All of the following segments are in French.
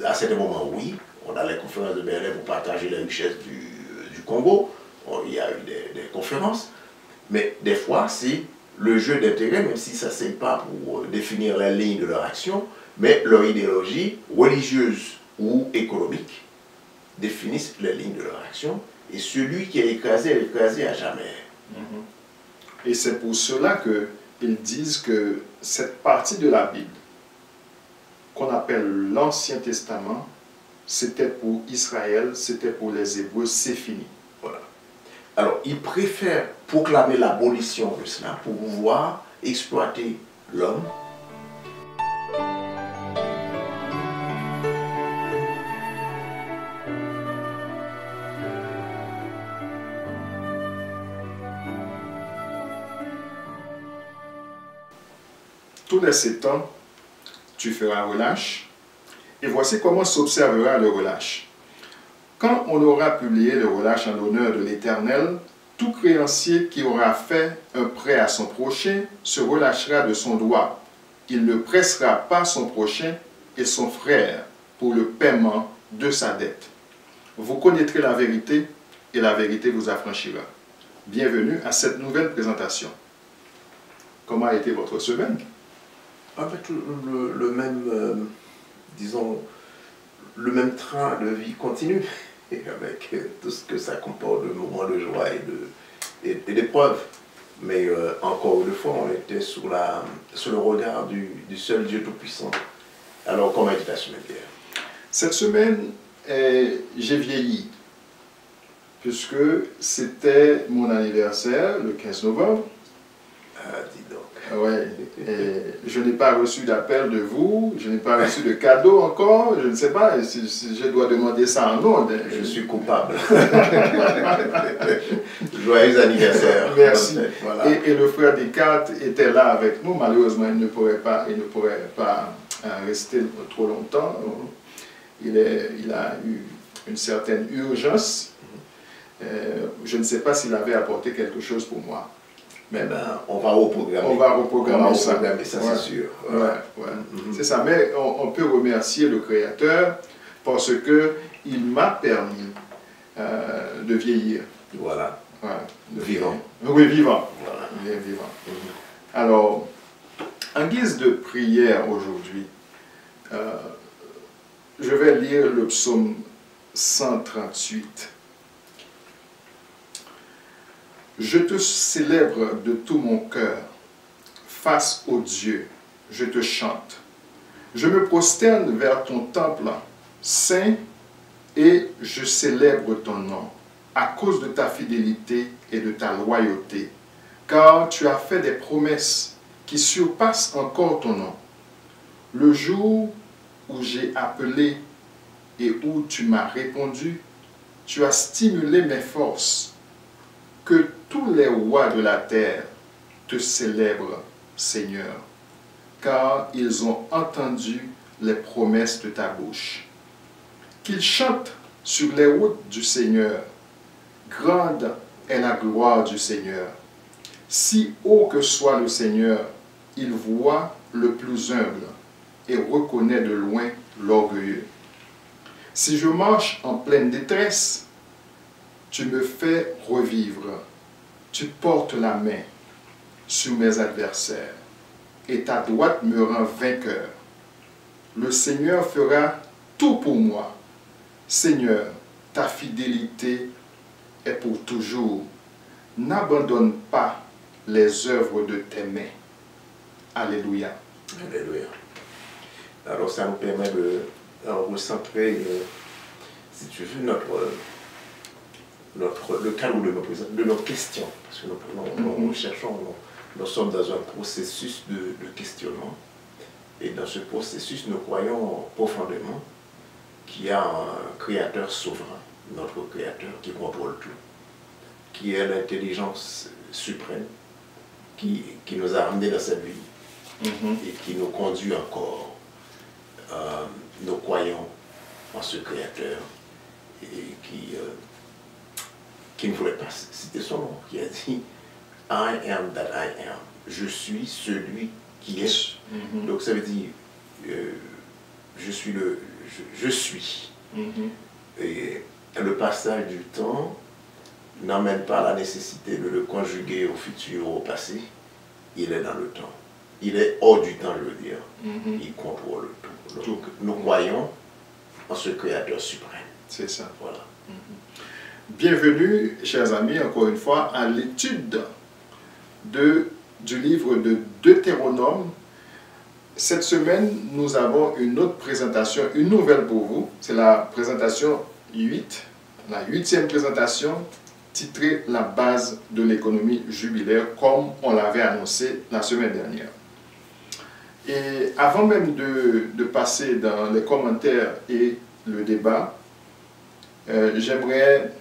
à certains moments, oui, on a les conférences de Berlin pour partager les richesses du Congo. Il y a eu des conférences. Mais des fois, c'est le jeu d'intérêt, même si ça ne sert pas pour définir les lignes de leur action, mais leur idéologie religieuse ou économique définissent les lignes de leur action. Et celui qui est écrasé à jamais. Et c'est pour cela qu'ils disent que cette partie de la Bible, qu'on appelle l'Ancien Testament, c'était pour Israël, c'était pour les Hébreux, c'est fini. Voilà. Alors, ils préfèrent proclamer l'abolition de cela pour pouvoir exploiter l'homme. Tous les 7 ans, tu feras relâche, et voici comment s'observera le relâche. Quand on aura publié le relâche en l'honneur de l'Éternel, tout créancier qui aura fait un prêt à son prochain se relâchera de son droit. Il ne pressera pas son prochain et son frère pour le paiement de sa dette. Vous connaîtrez la vérité et la vérité vous affranchira. Bienvenue à cette nouvelle présentation. Comment a été votre semaine? Avec le même, disons, le même train de vie continue, et avec tout ce que ça comporte de moments de joie et d'épreuves. Mais encore une fois, on était sous le regard du seul Dieu Tout-Puissant. Alors, comment était ta semaine, Pierre? Cette semaine, j'ai vieilli, puisque c'était mon anniversaire, le 15 novembre. Ah, dis donc. Ouais. Je n'ai pas reçu d'appel de vous, je n'ai pas reçu de cadeau encore, je ne sais pas si je dois demander ça en ondes. Je suis coupable. Joyeux anniversaire. Merci. Voilà. Et le frère Descartes était là avec nous, malheureusement il ne pourrait pas rester trop longtemps. Il a eu une certaine urgence. Je ne sais pas s'il avait apporté quelque chose pour moi. Mais ben, on va reprogrammer. On va reprogrammer ça. Ça, ouais. c'est sûr. C'est ça, mais on peut remercier le Créateur parce qu'il m'a permis de vieillir. Voilà. Vivant. Oui, vivant. Voilà. Bien vivant. Alors, en guise de prière aujourd'hui, je vais lire le psaume 138. Je te célèbre de tout mon cœur, face au Dieu, je te chante. Je me prosterne vers ton temple saint et je célèbre ton nom, à cause de ta fidélité et de ta loyauté, car tu as fait des promesses qui surpassent encore ton nom. Le jour où j'ai appelé et où tu m'as répondu, tu as stimulé mes forces. Que tous les rois de la terre te célèbrent, Seigneur, car ils ont entendu les promesses de ta bouche. Qu'ils chantent sur les routes du Seigneur. Grande est la gloire du Seigneur. Si haut que soit le Seigneur, il voit le plus humble et reconnaît de loin l'orgueilleux. Si je marche en pleine détresse, tu me fais revivre, tu portes la main sur mes adversaires, et ta droite me rend vainqueur. Le Seigneur fera tout pour moi. Seigneur, ta fidélité est pour toujours. N'abandonne pas les œuvres de tes mains. Alléluia. Alléluia. Alors ça nous permet de recentrer, si tu veux, le cadre de nos questions. Parce que nous cherchons, nous sommes dans un processus de questionnement. Et dans ce processus, nous croyons profondément qu'il y a un créateur souverain, notre créateur qui contrôle tout, qui est l'intelligence suprême, qui nous a amenés dans cette vie et qui nous conduit encore. Nous croyons en ce créateur et qui ne voulait pas citer son nom, qui a dit « I am that I am ». Je suis celui qui est. Donc ça veut dire, je suis je suis. Et le passage du temps n'amène pas la nécessité de le conjuguer au futur ou au passé. Il est dans le temps. Il est hors du temps, je veux dire. Il contrôle tout. Donc, nous croyons en ce Créateur suprême. C'est ça. Voilà. Bienvenue, chers amis, encore une fois, à l'étude du livre de Deutéronome. Cette semaine, nous avons une autre présentation, une nouvelle pour vous. C'est la présentation 8, la 8e présentation, titrée « La base de l'économie jubilaire », comme on l'avait annoncé la semaine dernière. Et avant même de passer dans les commentaires et le débat, j'aimerais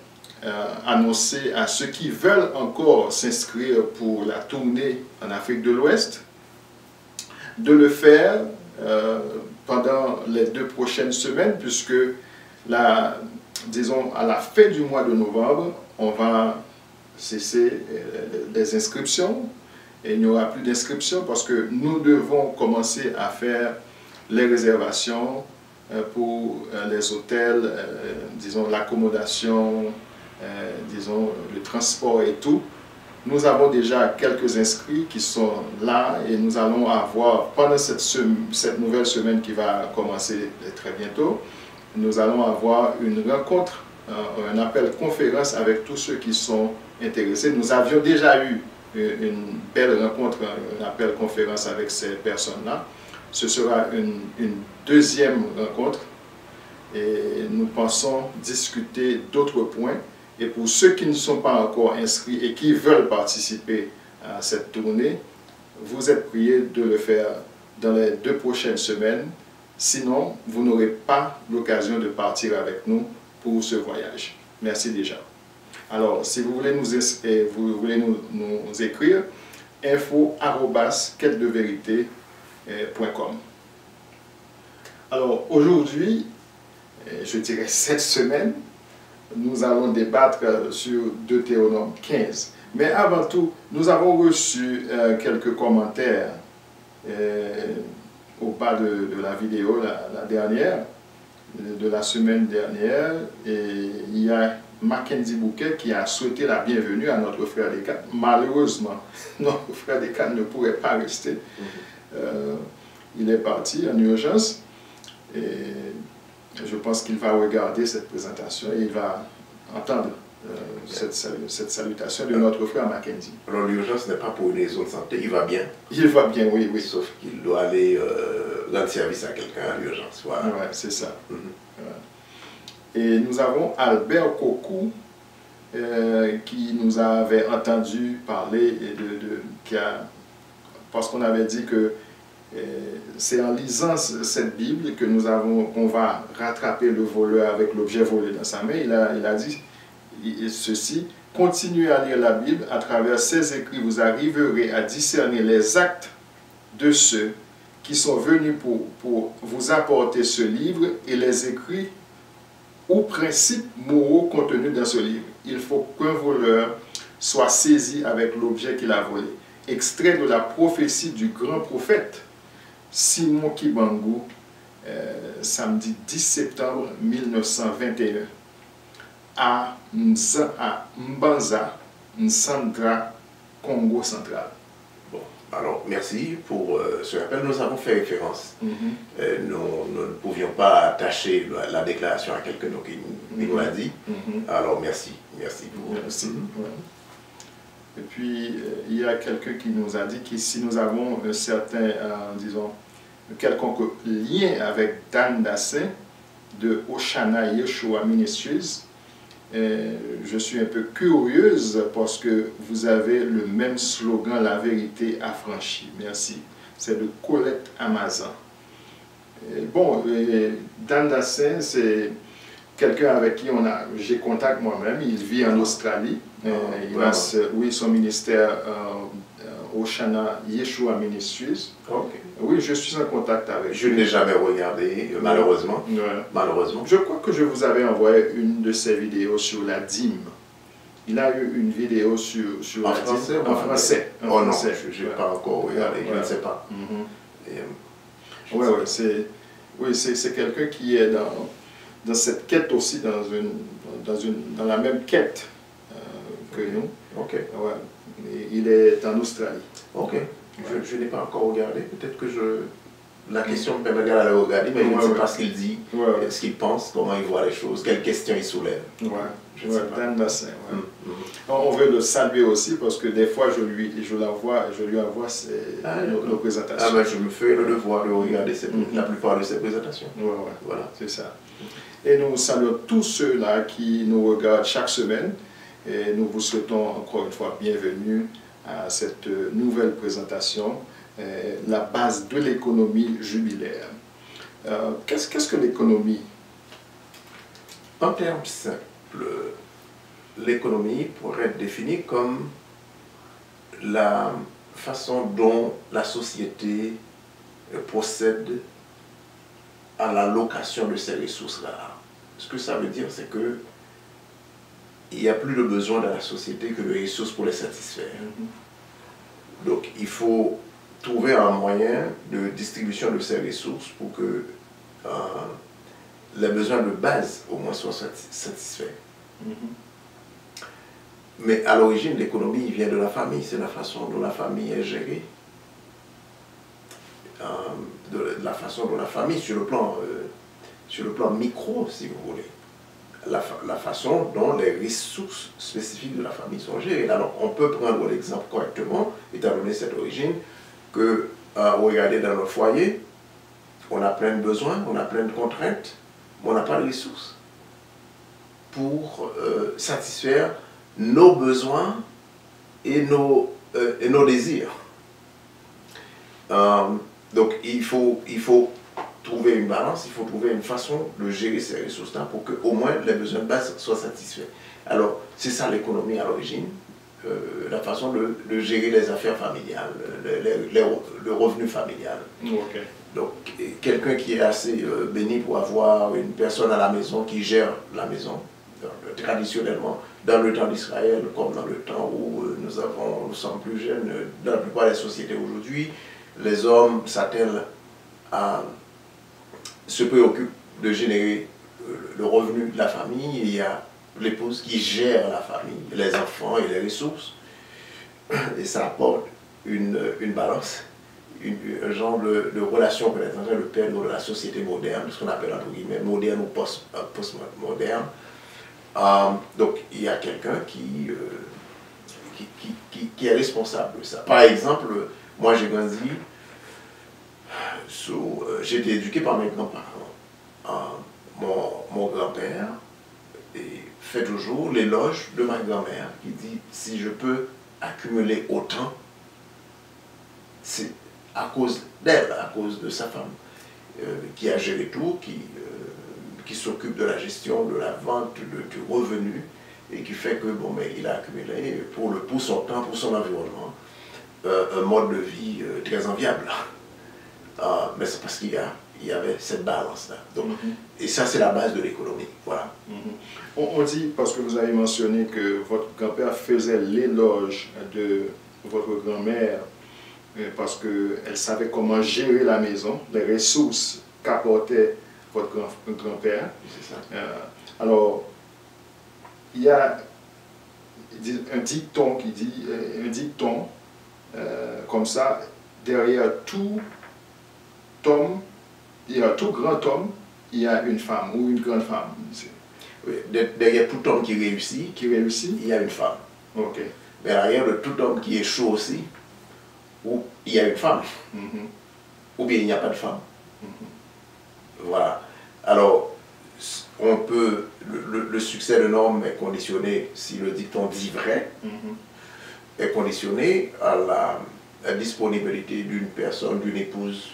annoncer à ceux qui veulent encore s'inscrire pour la tournée en Afrique de l'Ouest de le faire pendant les 2 prochaines semaines, puisque disons à la fin du mois de novembre, on va cesser les inscriptions et il n'y aura plus d'inscriptions parce que nous devons commencer à faire les réservations pour les hôtels, disons l'accommodation, disons le transport et tout. Nous avons déjà quelques inscrits qui sont là et nous allons avoir, pendant cette nouvelle semaine qui va commencer très bientôt, nous allons avoir une rencontre, un appel conférence avec tous ceux qui sont intéressés. Nous avions déjà eu une belle rencontre, un appel conférence avec ces personnes-là. Ce sera une deuxième rencontre et nous pensons discuter d'autres points. Et pour ceux qui ne sont pas encore inscrits et qui veulent participer à cette tournée, vous êtes priés de le faire dans les 2 prochaines semaines. Sinon, vous n'aurez pas l'occasion de partir avec nous pour ce voyage. Merci déjà. Alors, si vous voulez nous écrire, info@quête-de-vérité.com. Alors, aujourd'hui, je dirais cette semaine, nous allons débattre sur Deutéronome 15. Mais avant tout, nous avons reçu quelques commentaires au bas de la vidéo, la dernière, de la semaine dernière. Et il y a Mackenzie Bouquet qui a souhaité la bienvenue à notre frère Descartes. Malheureusement, notre frère Descartes ne pourrait pas rester. Il est parti en urgence. Et je pense qu'il va regarder cette présentation et il va entendre cette salutation de notre frère Mackenzie. Alors l'urgence n'est pas pour une raison de santé, il va bien. Il va bien, oui, oui. Sauf qu'il doit aller rendre service à quelqu'un à l'urgence. Voilà. Ouais, c'est ça. Et nous avons Albert Kokou qui nous avait entendu parler parce qu'on avait dit que c'est en lisant cette Bible que qu'on va rattraper le voleur avec l'objet volé dans sa main. Il a dit ceci: continuez à lire la Bible, à travers ces écrits vous arriverez à discerner les actes de ceux qui sont venus pour vous apporter ce livre et les écrits ou principes moraux contenus dans ce livre. Il faut qu'un voleur soit saisi avec l'objet qu'il a volé. Extrait de la prophétie du grand prophète Simon Kibangu, samedi 10 septembre 1921, à Mbanza, Nsandra, Congo central. Bon, alors merci pour ce rappel. Nous avons fait référence. Nous ne pouvions pas attacher la déclaration à quelqu'un qui nous l'a dit. Alors merci. Merci pour... Merci. Et puis, il y a quelqu'un qui nous a dit que si nous avons un certain, disons, quelconque lien avec Dan Dassin de Oshana Yeshua Ministries, je suis un peu curieuse parce que vous avez le même slogan, la vérité affranchie. Merci. C'est de Colette Amazon. Bon, Dan Dassin, c'est quelqu'un avec qui j'ai contact moi-même. Il vit en Australie. Il a son ministère Oshana Yeshua Ministries. Okay. Oui, je suis en contact avec Je n'ai jamais regardé, malheureusement. Malheureusement. Je crois que je vous avais envoyé une de ses vidéos sur la dîme. Il a eu une vidéo sur la dîme. En français. Oh non, je n'ai pas encore regardé, je ne sais pas. Oui, c'est... Oui, c'est quelqu'un qui est dans cette quête aussi, dans la même quête que nous. Ok. Ouais. Et il est en Australie. Ok. Je n'ai pas encore regardé. Peut-être que la question me permet d'aller regarder, mais je ne sais pas ce qu'il dit, ce qu'il pense, comment il voit les choses, quelles questions il soulève. Ouais. Je ne sais pas. Dan Bassin, ouais. On veut le saluer aussi parce que des fois je lui envoie nos présentations. Ah ben je me fais le devoir de regarder la plupart de ses présentations. Voilà, c'est ça. Et nous saluons tous ceux-là qui nous regardent chaque semaine et nous vous souhaitons encore une fois bienvenue à cette nouvelle présentation, la base de l'économie jubilaire. Qu'est-ce que l'économie? En termes simples, l'économie pourrait être définie comme la façon dont la société procède à la location de ces ressources-là. Ce que ça veut dire, c'est que il n'y a plus de besoin dans la société que de ressources pour les satisfaire. Donc il faut trouver un moyen de distribution de ces ressources pour que les besoins de base au moins soient satisfaits. Mais à l'origine, l'économie vient de la famille, c'est la façon dont la famille est gérée. De la façon dont la famille, sur le plan micro, si vous voulez, la façon dont les ressources spécifiques de la famille sont gérées. Alors, on peut prendre l'exemple correctement, étant donné cette origine, que, regardez dans notre foyer, on a plein de besoins, on a plein de contraintes, mais on n'a pas de ressources pour satisfaire nos besoins et nos désirs. Donc il faut trouver une balance, il faut trouver une façon de gérer ces ressources-là pour que au moins les besoins de base soient satisfaits. Alors c'est ça l'économie à l'origine, la façon de gérer les affaires familiales, le revenu familial. Okay. Donc quelqu'un qui est assez béni pour avoir une personne à la maison qui gère la maison, traditionnellement, dans le temps d'Israël, comme dans le temps où nous sommes plus jeunes, dans la plupart des sociétés aujourd'hui, les hommes s'attellent se préoccupent de générer le revenu de la famille, et il y a l'épouse qui gère la famille, les enfants et les ressources, et ça apporte une balance, un genre de relation peut-être entre le père de la société moderne, ce qu'on appelle entre guillemets moderne ou post-moderne. Donc il y a quelqu'un qui est responsable de ça. Par exemple, moi j'ai grandi, j'ai été éduqué par mes grands-parents. Mon grand-père fait toujours l'éloge de ma grand-mère qui dit si je peux accumuler autant, c'est à cause d'elle, à cause de sa femme, qui a géré tout, qui s'occupe de la gestion, de la vente, du revenu, et qui fait que bon, mais il a accumulé pour son temps, pour son environnement, un mode de vie très enviable. Mais c'est parce qu'il y avait cette balance-là. Et ça, c'est la base de l'économie. Voilà. On dit, parce que vous avez mentionné que votre grand-père faisait l'éloge de votre grand-mère, parce qu'elle savait comment gérer la maison, les ressources qu'apportait votre grand-père. C'est ça. Alors, il y a un dicton qui dit, comme ça, derrière tout homme, tout grand homme, il y a une femme ou une grande femme. Oui, derrière tout homme qui réussit, il y a une femme. Okay. Mais derrière de tout homme qui échoue aussi, où il y a une femme, ou bien il n'y a pas de femme. Voilà. Alors, on peut, le succès d'un homme est conditionné, si le dicton dit vrai, est conditionné à la disponibilité d'une personne, d'une épouse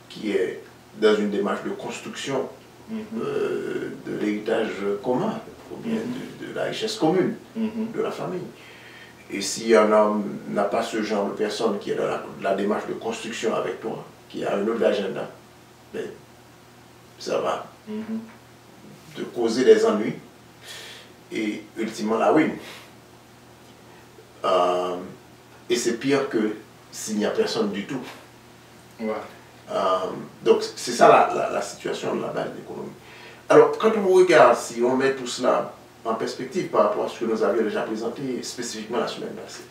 qui est dans une démarche de construction de l'héritage commun, ou bien de la richesse commune de la famille. Et si un homme n'a pas ce genre de personne qui est dans la démarche de construction avec toi, qui a un autre agenda, ben, ça va te causer des ennuis et ultimement la ruine. Et c'est pire que s'il n'y a personne du tout. Ouais. Donc c'est ça la situation de la base de l'économie. Alors quand on regarde, si on met tout cela en perspective par rapport à ce que nous avions déjà présenté spécifiquement la semaine passée,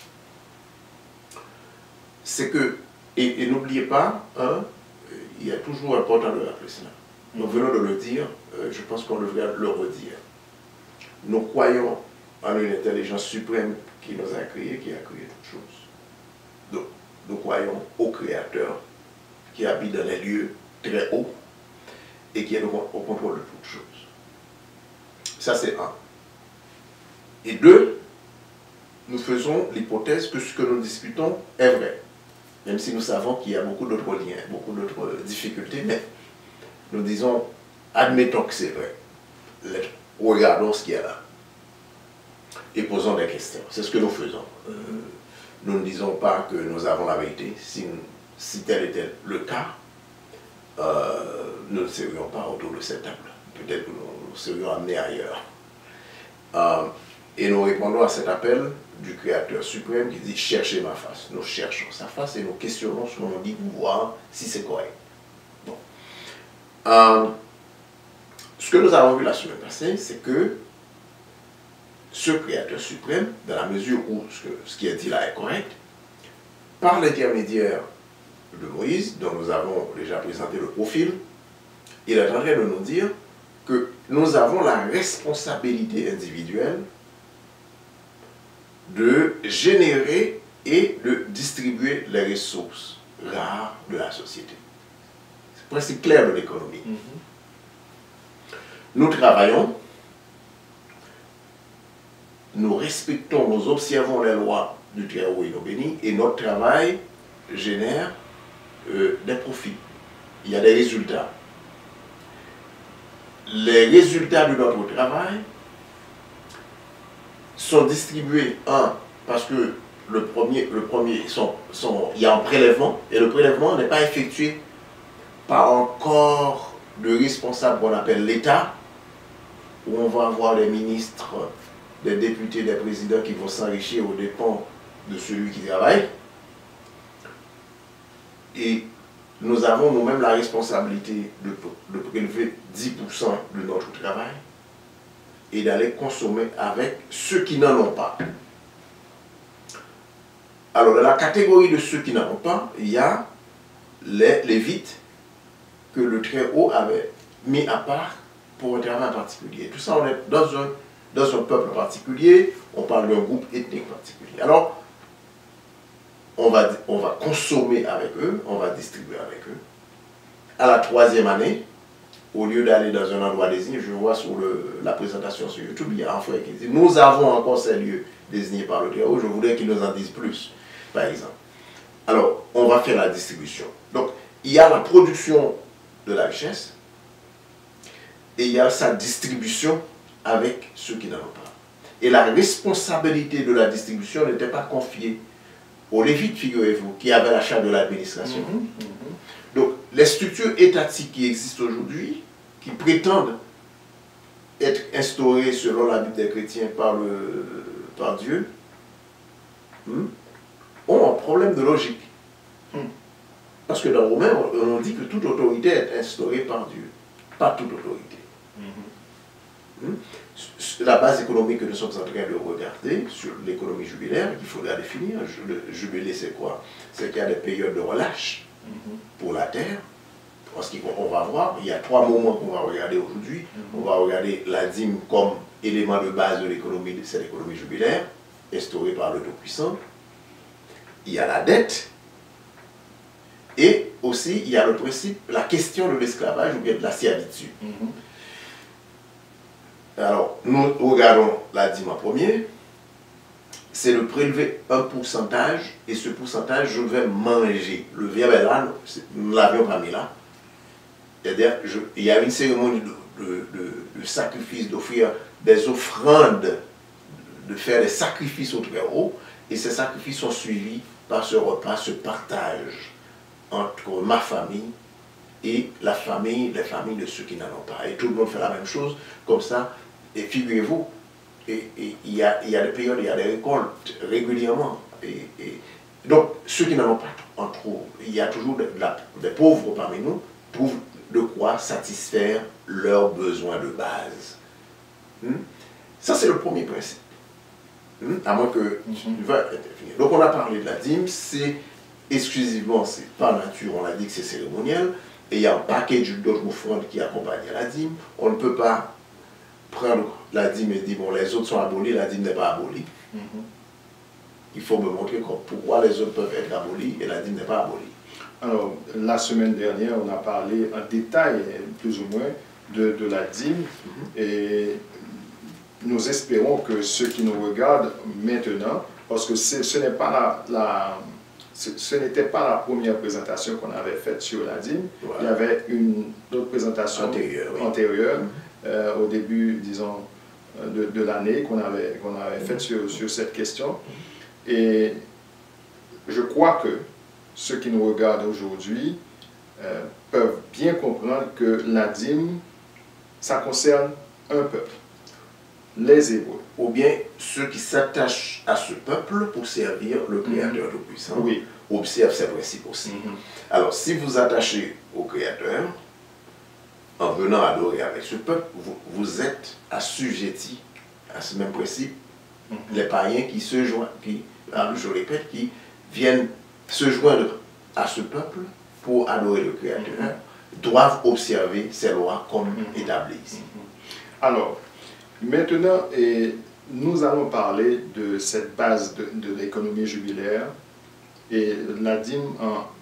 c'est que, et n'oubliez pas, hein, il est toujours important de rappeler cela. Nous venons de le dire, je pense qu'on devrait le redire. Nous croyons en une intelligence suprême qui nous a créés, qui a créé toutes choses. Donc, nous croyons au Créateur qui habite dans les lieux très hauts et qui est au contrôle de toutes choses. Ça, c'est un. Et deux, nous faisons l'hypothèse que ce que nous discutons est vrai. Même si nous savons qu'il y a beaucoup d'autres liens, beaucoup d'autres difficultés, mais nous disons, admettons que c'est vrai. Regardons ce qu'il y a là. Et posons des questions. C'est ce que nous faisons. Nous ne disons pas que nous avons la vérité. Si tel était le cas, nous ne serions pas autour de cette table. Peut-être que nous serions amenés ailleurs. Et nous répondons à cet appel du Créateur suprême qui dit « Cherchez ma face ». Nous cherchons sa face et nous questionnons ce qu'on dit pour voir si c'est correct. Bon. Ce que nous avons vu la semaine passée, c'est que ce Créateur suprême, dans la mesure où ce qui est dit là est correct, par l'intermédiaire de Moïse, dont nous avons déjà présenté le profil, il est en train de nous dire que nous avons la responsabilité individuelle de générer et de distribuer les ressources rares de la société. C'est le principe clair de l'économie. Nous travaillons, nous respectons, nous observons les lois du Très-Haut et nous bénis, et notre travail génère des profits. Il y a des résultats. Les résultats de notre travail sont distribués, parce que il y a un prélèvement, et le prélèvement n'est pas effectué par un corps de responsables qu'on appelle l'État, où on va avoir des ministres, des députés, des présidents qui vont s'enrichir aux dépens de celui qui travaille. Et nous avons nous-mêmes la responsabilité de prélever 10% de notre travail et d'aller consommer avec ceux qui n'en ont pas. Alors, dans la catégorie de ceux qui n'en ont pas, il y a les Lévites que le Très-Haut avait mis à part pour un travail particulier. Tout ça, on est dans un peuple particulier, on parle d'un groupe ethnique particulier. Alors, on va consommer avec eux, on va distribuer avec eux. À la 3e année, au lieu d'aller dans un endroit désigné, je vois sur la présentation sur YouTube, il y a un frère qui dit « Nous avons encore ces lieux désignés par le Très-Haut, je voudrais qu'ils nous en disent plus. » Par exemple. Alors, on va faire la distribution. Donc, il y a la production de la richesse et il y a sa distribution avec ceux qui n'en ont pas. Et la responsabilité de la distribution n'était pas confiée aux Lévites, figurez-vous, qui avaient la charge de l'administration. Donc, les structures étatiques qui existent aujourd'hui, qui prétendent être instaurées selon la Bible des chrétiens par Dieu, ont un problème de logique. Parce que dans Romains, on dit que toute autorité est instaurée par Dieu. Pas toute autorité. La base économique que nous sommes en train de regarder sur l'économie jubilaire, qu'il faudra définir. Le jubilé, c'est quoi? C'est qu'il y a des périodes de relâche pour la terre. Parce qu'on va voir, il y a 3 moments qu'on va regarder aujourd'hui. On va regarder la dîme comme élément de base de l'économie, de cette économie jubilaire, instaurée par le Tout-Puissant. Il y a la dette. Et aussi, il y a le principe, la question de l'esclavage ou bien de la servitude. Alors, nous regardons la dîme en premier. C'est de prélever un pourcentage, et ce pourcentage, je vais manger. Le verbe est là, nous ne l'avions pas mis là. C'est-à-dire, il y a une cérémonie de sacrifice, d'offrir des offrandes, de faire des sacrifices au Très-Haut, et ces sacrifices sont suivis par ce repas, ce partage entre ma famille et les familles de ceux qui n'en ont pas. Et tout le monde fait la même chose, comme ça. Et figurez-vous, il y a des périodes, il y a des récoltes régulièrement. Donc, ceux qui n'en ont pas il y a toujours des pauvres parmi nous, trouvent de quoi satisfaire leurs besoins de base. Ça, c'est le premier principe. À moins que tu vas intervenir. Donc, on a parlé de la dîme, c'est exclusivement, c'est par nature, on a dit que c'est cérémoniel, et il y a un package d'autres offrandes qui accompagnent la dîme. On ne peut pas prendre la dîme et dire, bon, les autres sont abolis, la dîme n'est pas abolie. Il faut me montrer pourquoi les autres peuvent être abolis et la dîme n'est pas abolie. Alors, la semaine dernière, on a parlé en détail, plus ou moins, de la dîme, et nous espérons que ceux qui nous regardent maintenant, parce que ce n'est pas ce n'était pas la première présentation qu'on avait faite sur la dîme. Voilà. Il y avait une autre présentation antérieure au début, disons, de l'année qu'on avait faite sur cette question. Et je crois que ceux qui nous regardent aujourd'hui peuvent bien comprendre que la dîme, ça concerne un peuple, les Hébreux. Ou bien ceux qui s'attachent à ce peuple pour servir le Créateur Tout-Puissant, observent ces principes aussi. Alors, si vous attachez au Créateur, en venant adorer avec ce peuple, vous êtes assujettis à ce même principe. Les païens qui se joignent, je répète, qui viennent se joindre à ce peuple pour adorer le Créateur, doivent observer ces lois comme établies ici. Alors, maintenant, nous allons parler de cette base de l'économie jubilaire, et la dîme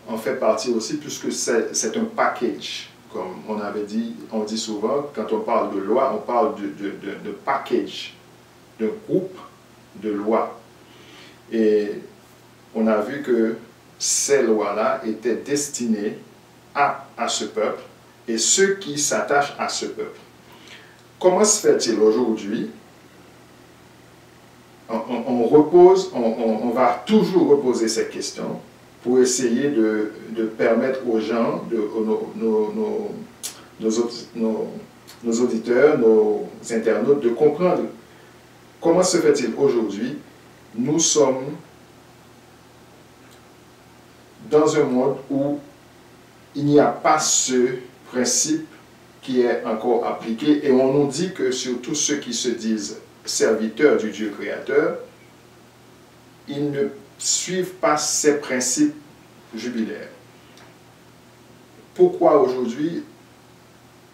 en fait partie aussi, puisque c'est un package. Comme on avait dit, on dit souvent, quand on parle de loi, on parle de package, de groupe de lois. Et on a vu que ces lois-là étaient destinées à ce peuple et ceux qui s'attachent à ce peuple. Comment se fait-il aujourd'hui? On va toujours reposer cette question pour essayer de permettre aux gens, nos auditeurs, nos internautes, de comprendre comment se fait-il aujourd'hui. Nous sommes dans un monde où il n'y a pas ce principe qui est encore appliqué, et on nous dit que surtout ceux qui se disent serviteurs du Dieu créateur, ils ne suivent pas ces principes jubilaires. Pourquoi aujourd'hui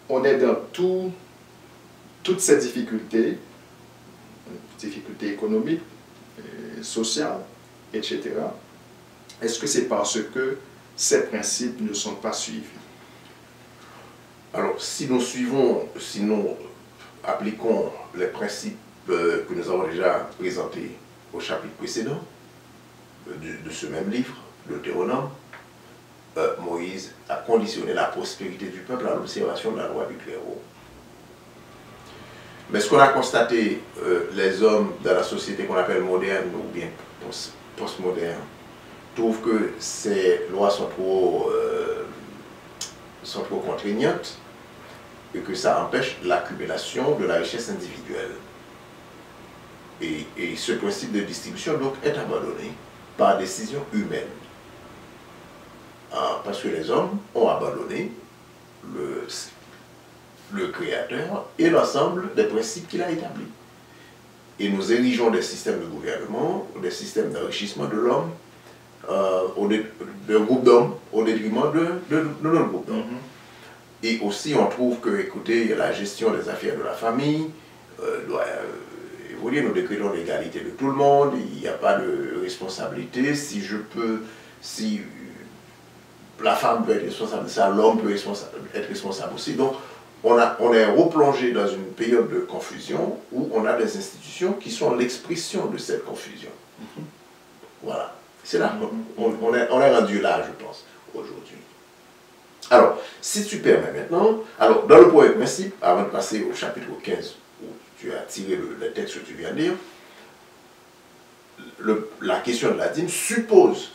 on est dans toutes ces difficultés économiques, sociales, etc. Est-ce que c'est parce que ces principes ne sont pas suivis? Alors, si nous appliquons les principes que nous avons déjà présentés au chapitre précédent de ce même livre, le Deutéronome, Moïse a conditionné la prospérité du peuple à l'observation de la loi du Très-Haut. Mais ce qu'on a constaté, les hommes dans la société qu'on appelle moderne ou bien postmoderne, trouvent que ces lois sont trop contraignantes et que ça empêche l'accumulation de la richesse individuelle. Et ce principe de distribution donc est abandonné par décision humaine. Parce que les hommes ont abandonné le Créateur et l'ensemble des principes qu'il a établis. Et nous érigeons des systèmes de gouvernement, des systèmes d'enrichissement de l'homme, d'un groupe d'hommes au détriment de notre groupe d'hommes. Et aussi, on trouve que, écoutez, la gestion des affaires de la famille doit évoluer. Nous décrétons l'égalité de tout le monde, il n'y a pas de responsabilité. Si la femme peut être responsable de ça, l'homme peut être responsable aussi. Donc, on est replongé dans une période de confusion où on a des institutions qui sont l'expression de cette confusion. Voilà. C'est là on est rendu là, je pense, aujourd'hui. Alors, si tu permets maintenant, alors dans le premier principe, avant de passer au chapitre 15, où tu as tiré le texte que tu viens de lire, la question de la dîme suppose,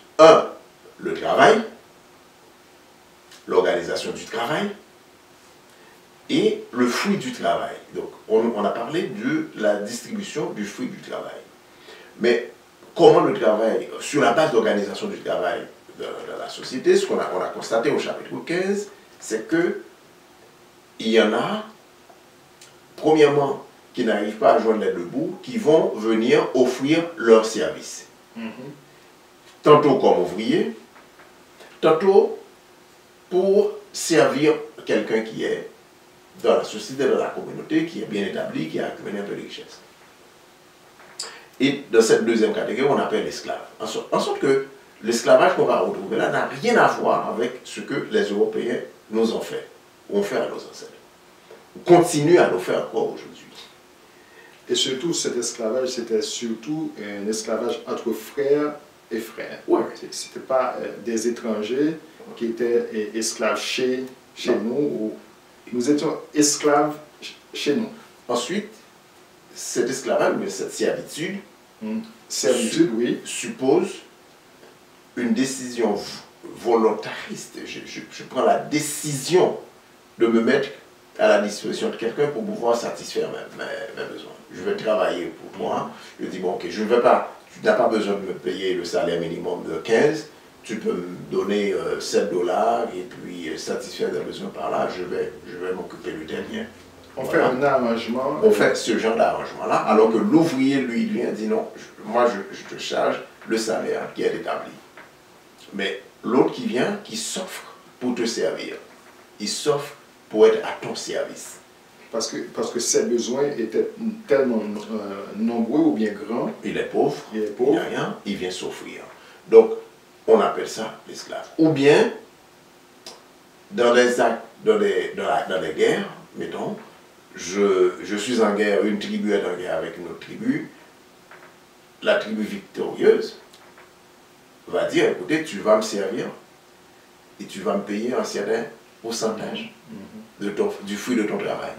le travail, l'organisation du travail, et le fruit du travail. Donc, on a parlé de la distribution du fruit du travail. Mais comment le travail, sur la base d'organisation du travail, dans la société, ce qu'on a constaté au chapitre 15, c'est que il y en a, premièrement, qui n'arrivent pas à joindre les deux bouts, qui vont venir offrir leurs services. Tantôt comme ouvrier, tantôt pour servir quelqu'un qui est dans la société, dans la communauté, qui est bien établi, qui a accumulé un peu de richesse. Et dans cette deuxième catégorie, on appelle l'esclave. En sorte que l'esclavage qu'on va retrouver là n'a rien à voir avec ce que les Européens nous ont fait, ou ont fait à nos ancêtres, ou continuent à nous faire encore aujourd'hui. Et surtout, cet esclavage, c'était surtout un esclavage entre frères et frères. Ouais. Ce n'était pas des étrangers qui étaient esclaves chez nous, ou nous étions esclaves chez nous. Ensuite, cet esclavage, mais cette servitude, Servitude, oui. suppose une décision volontariste. Je prends la décision de me mettre à la disposition de quelqu'un pour pouvoir satisfaire mes besoins. Je vais travailler pour moi. Je dis, bon, ok, je ne vais pas, tu n'as pas besoin de me payer le salaire minimum de 15, tu peux me donner 7 dollars et puis satisfaire des besoins par là, je vais m'occuper de tes biens. On Voilà. fait un arrangement. On fait ce genre d'arrangement-là, alors que l'ouvrier, lui, vient dit non, moi je te charge le salaire qui est établi. Mais l'autre qui vient, qui s'offre pour te servir, il s'offre pour être à ton service. Parce que ses besoins étaient tellement nombreux ou bien grands. Il est pauvre, Il est pauvre. n'a rien, il vient s'offrir. Donc, on appelle ça l'esclave. Ou bien, dans les actes, dans les guerres, mettons, je suis en guerre, une tribu est en guerre avec une autre tribu, la tribu victorieuse va dire, écoutez, tu vas me servir et tu vas me payer un certain pourcentage du fruit de ton travail.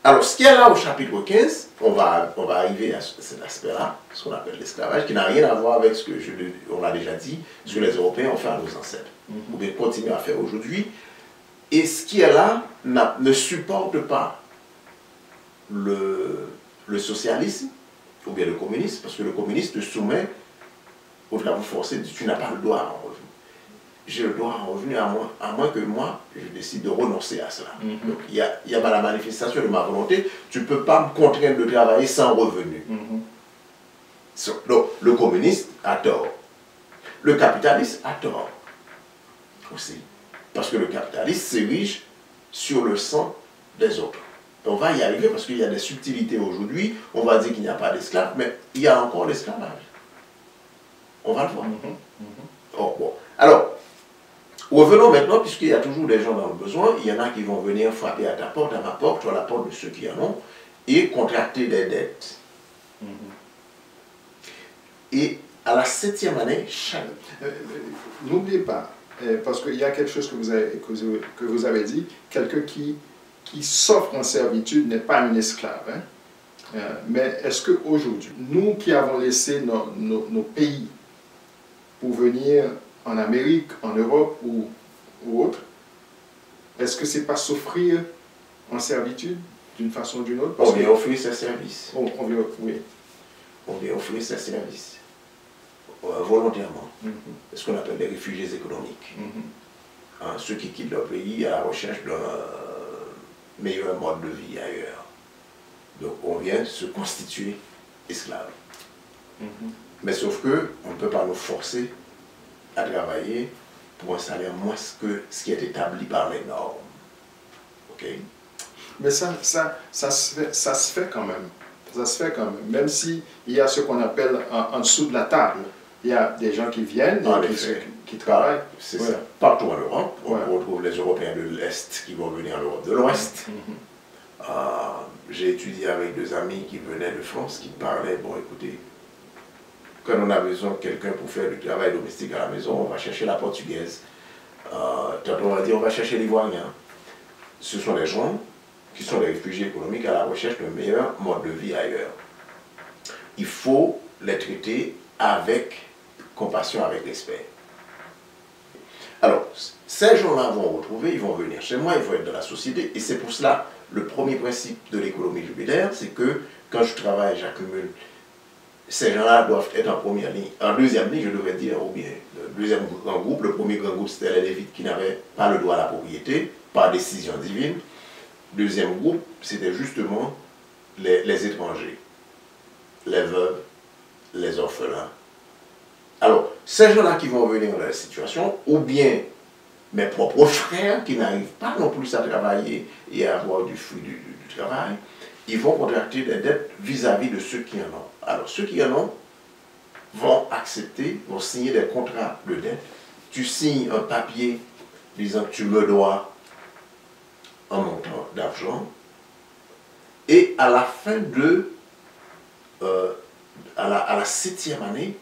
Alors, ce qu'il y a là au chapitre 15, on va arriver à cet aspect-là, ce qu'on appelle l'esclavage, qui n'a rien à voir avec ce que on a déjà dit, ce que les Européens ont fait à nos ancêtres, ou bien continuent à faire aujourd'hui. Et ce qui est là ne supporte pas le socialisme ou bien le communisme, parce que le communisme te soumet au travail forcé, tu n'as pas le droit à un revenu. J'ai le droit à un revenu à moins que moi, je décide de renoncer à cela. Donc il y a la manifestation de ma volonté, tu ne peux pas me contraindre de travailler sans revenu. Donc le communiste a tort. Le capitaliste a tort aussi. Parce que le capitaliste s'érige sur le sang des autres. Et on va y arriver parce qu'il y a des subtilités aujourd'hui. On va dire qu'il n'y a pas d'esclaves, mais il y a encore l'esclavage. On va le voir. Oh, bon. Alors, revenons maintenant, puisqu'il y a toujours des gens dans le besoin, il y en a qui vont venir frapper à ta porte, à ma porte, ou à la porte de ceux qui en ont, et contracter des dettes. Et à la 7e année, N'oubliez pas, parce qu'il y a quelque chose que vous avez dit, quelqu'un qui s'offre en servitude n'est pas un esclave. Hein? Mais est-ce qu'aujourd'hui, nous qui avons laissé nos pays pour venir en Amérique, en Europe ou autre, est-ce que c'est pas s'offrir en servitude d'une façon ou d'une autre? On vient offrir ses services. Oui. On vient offrir ses services. Volontairement. C'est ce qu'on appelle des réfugiés économiques. Ceux qui quittent leur pays à la recherche d'un meilleur mode de vie ailleurs. Donc on vient se constituer esclave. Mais sauf que on ne peut pas nous forcer à travailler pour un salaire moins que ce qui est établi par les normes. Ok? Mais ça se fait quand même. Ça se fait quand même. Même s'il y a ce qu'on appelle en dessous de la table. Il y a des gens qui viennent et qui travaillent. C'est ça. Partout en Europe, on retrouve les Européens de l'Est qui vont venir en Europe de l'Ouest. J'ai étudié avec 2 amis qui venaient de France, qui parlaient, bon écoutez, quand on a besoin de quelqu'un pour faire du travail domestique à la maison, on va chercher la portugaise. Tantôt on va dire on va chercher l'ivoirien. Ce sont des gens qui sont des réfugiés économiques à la recherche d'un meilleur mode de vie ailleurs. Il faut les traiter avec compassion, avec respect. Alors, ces gens-là vont retrouver, ils vont venir chez moi, ils vont être dans la société, et c'est pour cela, le premier principe de l'économie jubilaire, c'est que quand je travaille, j'accumule ces gens-là doivent être en première ligne. En deuxième ligne, je devrais dire, ou bien le deuxième grand groupe, le premier grand groupe, c'était les Lévites qui n'avaient pas le droit à la propriété, par décision divine. Deuxième groupe, c'était justement les étrangers, les veuves, les orphelins. Alors, ces gens-là qui vont venir dans la situation, ou bien mes propres frères qui n'arrivent pas non plus à travailler et à avoir du fruit du travail, ils vont contracter des dettes vis-à-vis de ceux qui en ont. Alors, ceux qui en ont vont accepter, vont signer des contrats de dette. Tu signes un papier disant que tu me dois un montant d'argent. Et à la fin de, à la 7e année,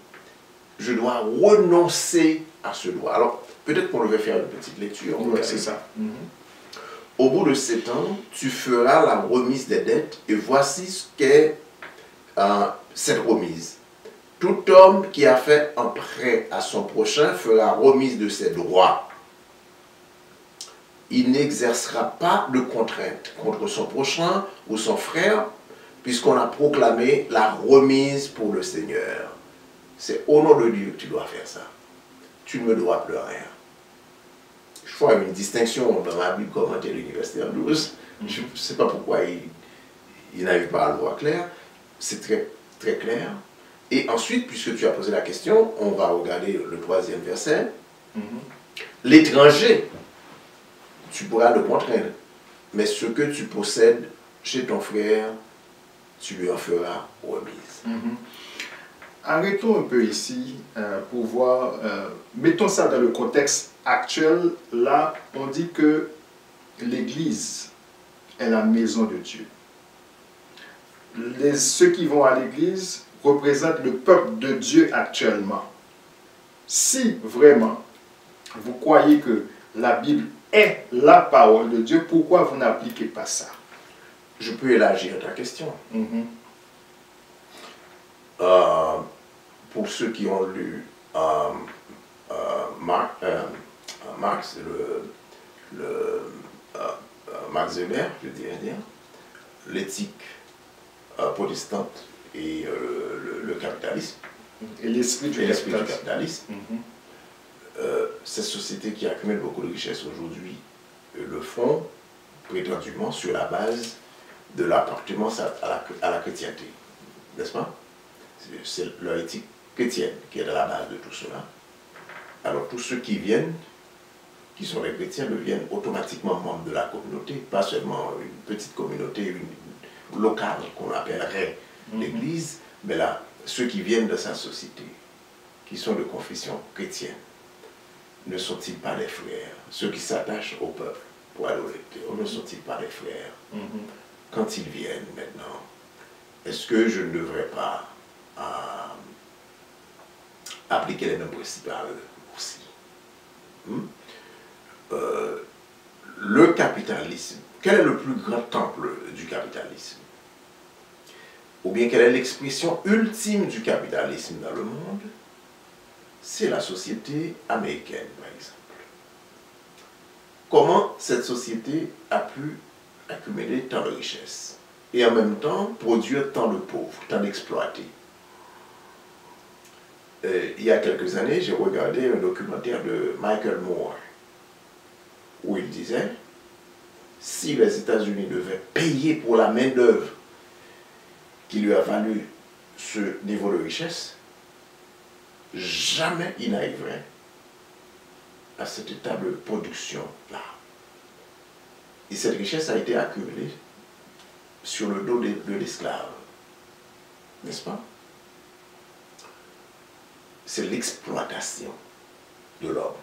je dois renoncer à ce droit. Alors, peut-être qu'on devait faire une petite lecture. Oui, c'est ça. Au bout de 7 ans, tu feras la remise des dettes et voici ce qu'est cette remise. Tout homme qui a fait un prêt à son prochain fera remise de ses droits. Il n'exercera pas de contrainte contre son prochain ou son frère, puisqu'on a proclamé la remise pour le Seigneur. C'est au nom de Dieu que tu dois faire ça. Tu ne me dois plus rien. Je fais une distinction dans ma Bible commentée de l'Université en 12. Je ne sais pas pourquoi il n'arrive pas à le voir clair. C'est très, très clair. Et ensuite, puisque tu as posé la question, on va regarder le 3e verset. L'étranger, tu pourras le contraindre. Mais ce que tu possèdes chez ton frère, tu lui en feras remise. Arrêtons un peu ici pour voir, mettons ça dans le contexte actuel. Là, on dit que l'Église est la maison de Dieu. Ceux qui vont à l'Église représentent le peuple de Dieu actuellement. Si vraiment vous croyez que la Bible est la parole de Dieu, pourquoi vous n'appliquez pas ça? Je peux élargir ta question. Pour ceux qui ont lu Marx, Max Weber, je dirais dire, l'éthique protestante et le capitalisme, et l'esprit du capitalisme, cette société qui accumule beaucoup de richesses aujourd'hui le font prétendument sur la base de l'appartenance à la chrétienté, n'est-ce pas? C'est leur éthique chrétienne qui est à la base de tout cela. Alors tous ceux qui viennent, qui sont les chrétiens, deviennent automatiquement membres de la communauté, pas seulement une petite communauté locale qu'on appellerait l'Église, mais là, ceux qui viennent de sa société, qui sont de confession chrétienne, ne sont-ils pas des frères? Ceux qui s'attachent au peuple pour adorer Dieu, ne sont-ils pas des frères? Quand ils viennent maintenant, est-ce que je ne devrais pas appliquer les mêmes principes à eux aussi? Le capitalisme, quel est le plus grand temple du capitalisme? Ou bien quelle est l'expression ultime du capitalisme dans le monde? C'est la société américaine, par exemple. Comment cette société a pu accumuler tant de richesses et en même temps produire tant de pauvres, tant d'exploités? Il y a quelques années, j'ai regardé un documentaire de Michael Moore où il disait, si les États-Unis devaient payer pour la main-d'œuvre qui lui a valu ce niveau de richesse, jamais il n'arriverait à cet état de production-là. Et cette richesse a été accumulée sur le dos de l'esclave. N'est-ce pas? C'est l'exploitation de l'homme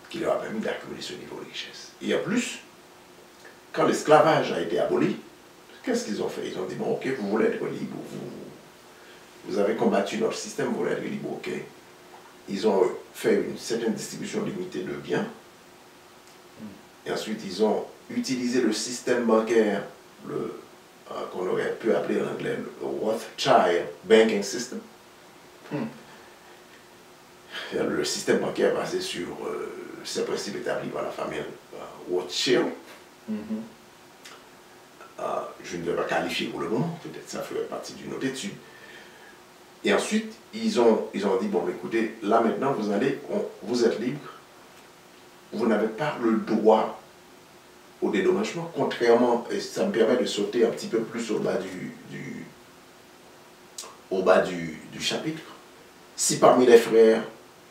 qui leur a permis d'accumuler ce niveau de richesse. Et en plus, quand l'esclavage a été aboli, qu'est-ce qu'ils ont fait? Ils ont dit, bon, ok, vous voulez être libre, vous avez combattu notre système, vous voulez être libre, ok. Ils ont fait une certaine distribution limitée de biens. Et ensuite, ils ont utilisé le système bancaire, qu'on aurait pu appeler en anglais le Rothschild Banking System. Le système bancaire basé sur ces principes établis par la famille Rothschild. je ne vais pas qualifier pour le moment, peut-être ça ferait partie d'une autre étude. Et ensuite, ils ont dit, bon, écoutez, là maintenant, vous êtes libre, vous n'avez pas le droit au dédommagement, contrairement, et ça me permet de sauter un petit peu plus au bas du chapitre. Si parmi les frères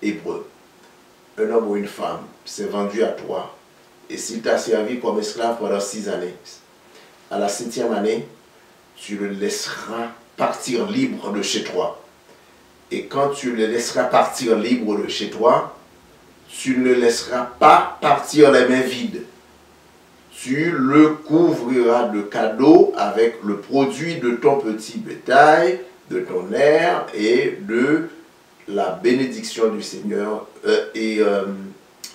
hébreux, un homme ou une femme s'est vendu à toi, et s'il t'a servi comme esclave pendant 6 années, à la 7e année, tu le laisseras partir libre de chez toi. Et quand tu le laisseras partir libre de chez toi, tu ne le laisseras pas partir les mains vides. Tu le couvriras de cadeaux avec le produit de ton petit bétail, de ton aire et de la bénédiction du Seigneur,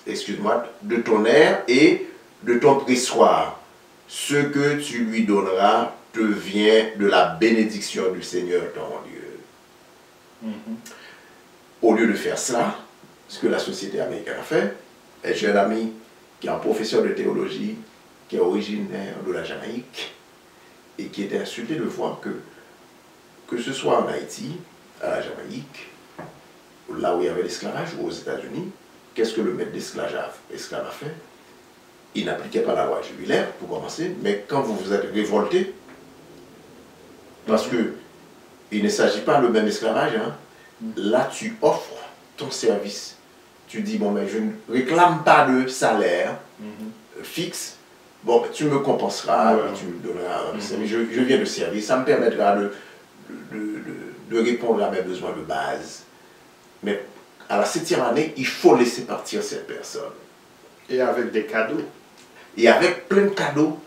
excuse-moi, de ton aire et de ton pressoir. Ce que tu lui donneras te vient de la bénédiction du Seigneur ton Dieu. Au lieu de faire cela, ce que la société américaine a fait, et j'ai un ami qui est un professeur de théologie, qui est originaire de la Jamaïque, et qui était insulté de voir que ce soit en Haïti, à la Jamaïque, là où il y avait l'esclavage, ou aux États-Unis, qu'est-ce que le maître d'esclave a fait? Il n'appliquait pas la loi jubilaire, pour commencer, mais quand vous vous êtes révolté, parce que il ne s'agit pas le même esclavage, hein, là tu offres ton service. Tu dis, bon, mais je ne réclame pas de salaire fixe, bon, tu me compenseras, tu me donneras un service, je viens de servir, ça me permettra de répondre à mes besoins de base. Mais à la 7e année, il faut laisser partir cette personne. Et avec des cadeaux. Et avec plein de cadeaux.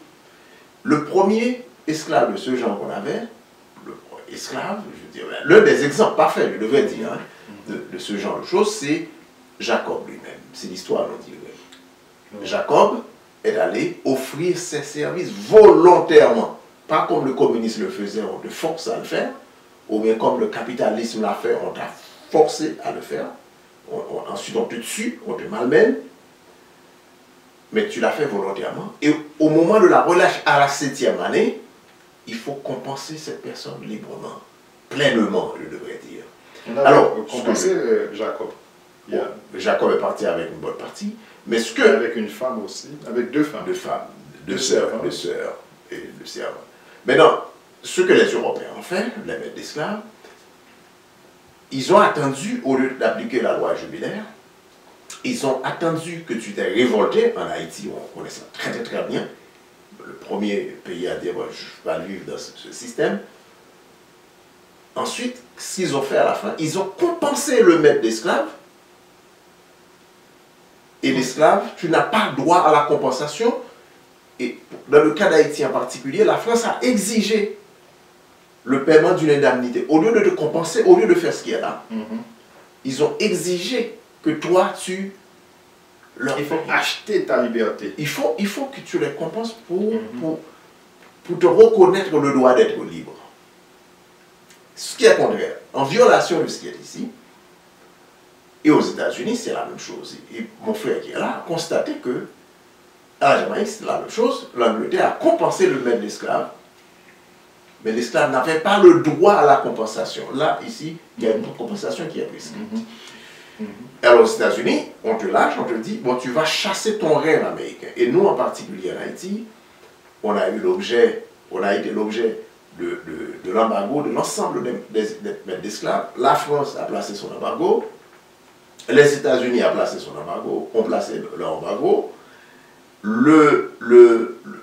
Le premier esclave de ce genre qu'on avait, esclave, je veux dire, l'un des exemples parfaits, je devrais dire, hein, de ce genre de choses, c'est Jacob lui-même. C'est l'histoire, on dirait. Jacob est allé offrir ses services volontairement. Pas comme le communisme le faisait, on te force à le faire, ou bien comme le capitalisme l'a fait, on t'a forcé à le faire. Ensuite, on te tue, on te malmène. Mais tu l'as fait volontairement. Et au moment de la relâche à la 7e année, il faut compenser cette personne librement, pleinement, je devrais dire. Alors, compenser Jacob. Jacob est parti avec une bonne partie. Mais ce que... Avec une femme aussi, avec 2 femmes. 2 femmes, 2 sœurs et 2 servants. Maintenant, ce que les Européens ont fait, les maîtres d'esclaves, ils ont attendu, au lieu d'appliquer la loi jubilaire, ils ont attendu que tu t'es révolté. En Haïti, on connaît ça très très bien. Le premier pays à dire, bon, je vais vivre dans ce système. Ensuite, ce qu'ils ont fait à la fin, ils ont compensé le maître d'esclave. Et l'esclave, tu n'as pas droit à la compensation. Et dans le cas d'Haïti en particulier, la France a exigé le paiement d'une indemnité. Au lieu de te compenser, au lieu de faire ce qu'il y a là, ils ont exigé que toi, tu leur... Il faut acheter ta liberté. Il faut que tu les compenses pour te reconnaître le droit d'être libre. Ce qui est contraire, en violation de ce qui est ici. Et aux États-Unis, c'est la même chose. Et mon frère qui est là a constaté que à la Jamaïque, c'est la même chose. L'Angleterre a compensé le maître d'esclave, mais l'esclave n'avait pas le droit à la compensation. Là, ici, il y a une compensation qui est prise. Alors aux États-Unis, on te lâche, on te dit, bon, tu vas chasser ton rêve américain. Et nous, en particulier en Haïti, on a été l'objet de l'embargo de l'ensemble des maîtres d'esclaves. La France a placé son embargo, les États-Unis ont placé son embargo, ont placé leur embargo,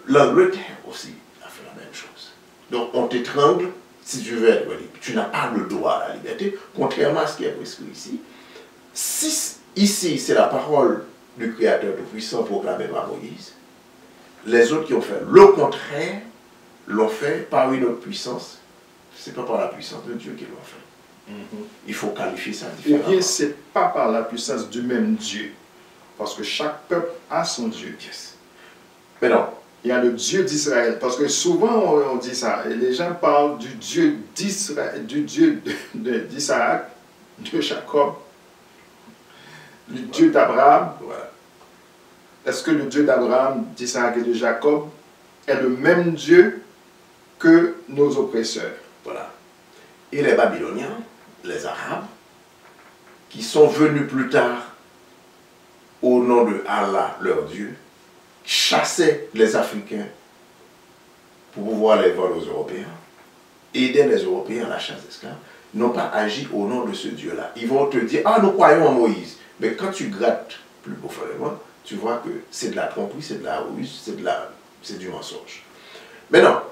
l'Angleterre aussi a fait la même chose. Donc on t'étrangle si tu veux être libre. Tu n'as pas le droit à la liberté, contrairement à ce qui est prescrit ici. Si ici c'est la parole du Créateur Tout-Puissant proclamée par Moïse, les autres qui ont fait le contraire l'ont fait par une autre puissance. Ce n'est pas par la puissance de Dieu qu'ils l'ont fait. Il faut qualifier ça différemment. Ou bien ce n'est pas par la puissance du même Dieu. Parce que chaque peuple a son Dieu. Yes. Mais non. Il y a le Dieu d'Israël. Parce que souvent on dit ça. Et les gens parlent du Dieu d'Israël, du Dieu d'Isaac, de Jacob, le Dieu d'Abraham. Voilà. Est-ce que le Dieu d'Abraham, d'Isaac et de Jacob est le même Dieu que nos oppresseurs. Voilà. Et les Babyloniens, les Arabes, qui sont venus plus tard au nom de Allah, leur Dieu, chassaient les Africains pour pouvoir les vendre aux Européens, aider les Européens à la chasse d'esclaves, n'ont pas agi au nom de ce Dieu-là. Ils vont te dire, ah, nous croyons en Moïse. Mais quand tu grattes plus profondément, tu vois que c'est de la tromperie, c'est de la ruse, c'est du mensonge. Maintenant,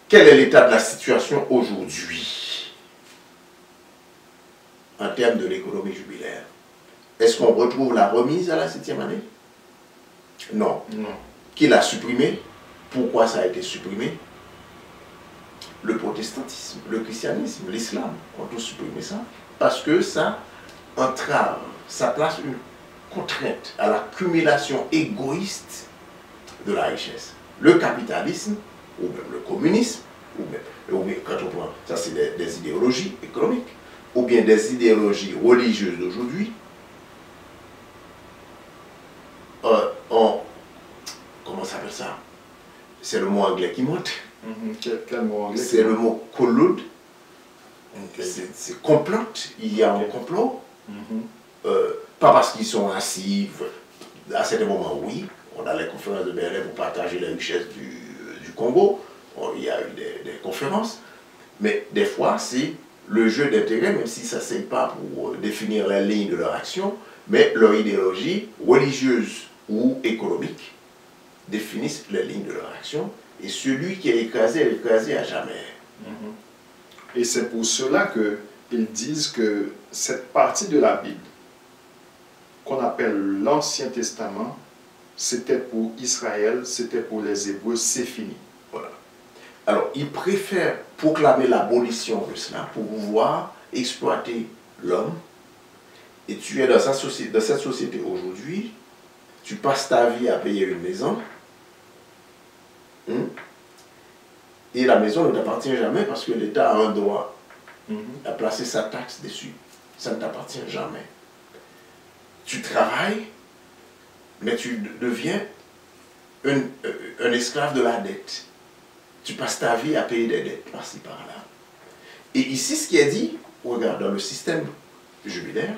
quel est l'état de la situation aujourd'hui en termes de l'économie jubilaire? Est-ce qu'on retrouve la remise à la 7e année? Non. Non. Qui l'a supprimé? Pourquoi ça a été supprimé? Le protestantisme, le christianisme, l'islam ont tous supprimé ça parce que ça entrave, ça place une contrainte à l'accumulation égoïste de la richesse. Le capitalisme, ou même le communisme, ou bien quand on prend, ça c'est des idéologies économiques, ou bien des idéologies religieuses d'aujourd'hui, comment ça s'appelle ça? C'est le mot anglais qui monte. Quel mot anglais? C'est le mot collude. Okay. C'est complote. Il y a un complot. Pas parce qu'ils sont assis. À certains moments, oui. On a les conférences de Berlin pour partager les richesses du Congo. Il y a eu des conférences. Mais des fois, c'est le jeu d'intérêt, même si ça ne sert pas pour définir la ligne de leur action, mais leur idéologie religieuse ou économique définissent les lignes de leur action. Et celui qui est écrasé à jamais. Et c'est pour cela qu'ils disent que cette partie de la Bible, qu'on appelle l'Ancien Testament, c'était pour Israël, c'était pour les Hébreux, c'est fini. Voilà. Alors, ils préfèrent proclamer l'abolition de cela pour pouvoir exploiter l'homme. Et tu es dans cette société aujourd'hui, tu passes ta vie à payer une maison, et la maison ne t'appartient jamais parce que l'État a un droit à placer sa taxe dessus. Ça ne t'appartient jamais. Tu travailles, mais tu deviens un esclave de la dette. Tu passes ta vie à payer des dettes par-ci, par-là. Et ici, ce qui est dit, regarde, dans le système jubilaire,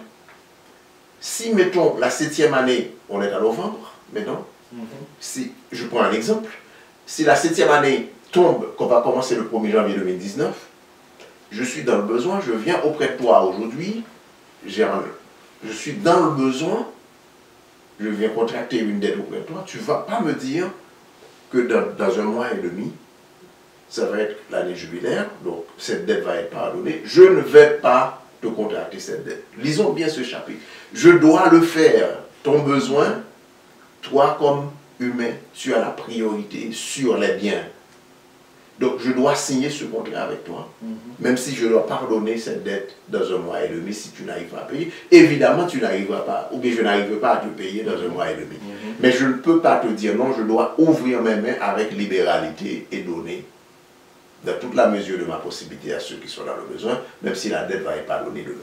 si, mettons, la 7e année, on est à novembre, maintenant, si, je prends un exemple, si la 7e année tombe, qu'on va commencer le 1er janvier 2019, je suis dans le besoin, je viens auprès de toi aujourd'hui, je suis dans le besoin, je viens contracter une dette auprès de toi, tu ne vas pas me dire que dans un mois et demi, ça va être l'année jubilaire, donc cette dette va être pardonnée, je ne vais pas te contracter cette dette. Lisons bien ce chapitre. Je dois le faire, ton besoin, toi comme humain, tu as la priorité sur les biens. Donc je dois signer ce contrat avec toi, même si je dois pardonner cette dette dans un mois et demi si tu n'arrives pas à payer. Évidemment, tu n'arriveras pas, ou bien je n'arriverai pas à te payer dans un mois et demi. Mais je ne peux pas te dire non, je dois ouvrir mes mains avec libéralité et donner dans toute la mesure de ma possibilité à ceux qui sont dans le besoin, même si la dette va être pardonnée demain.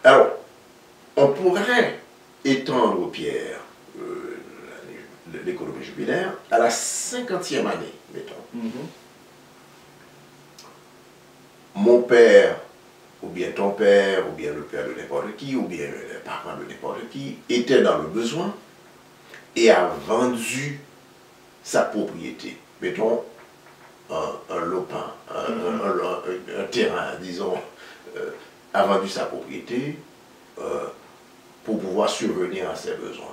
Alors, on pourrait étendre, Pierre, l'économie jubilaire à la 50e année, mettons. Mon père, ou bien ton père, ou bien le père de n'importe qui, ou bien les parents de n'importe qui, était dans le besoin et a vendu sa propriété. Mettons, un lopin, un terrain, disons, a vendu sa propriété pour pouvoir survenir à ses besoins.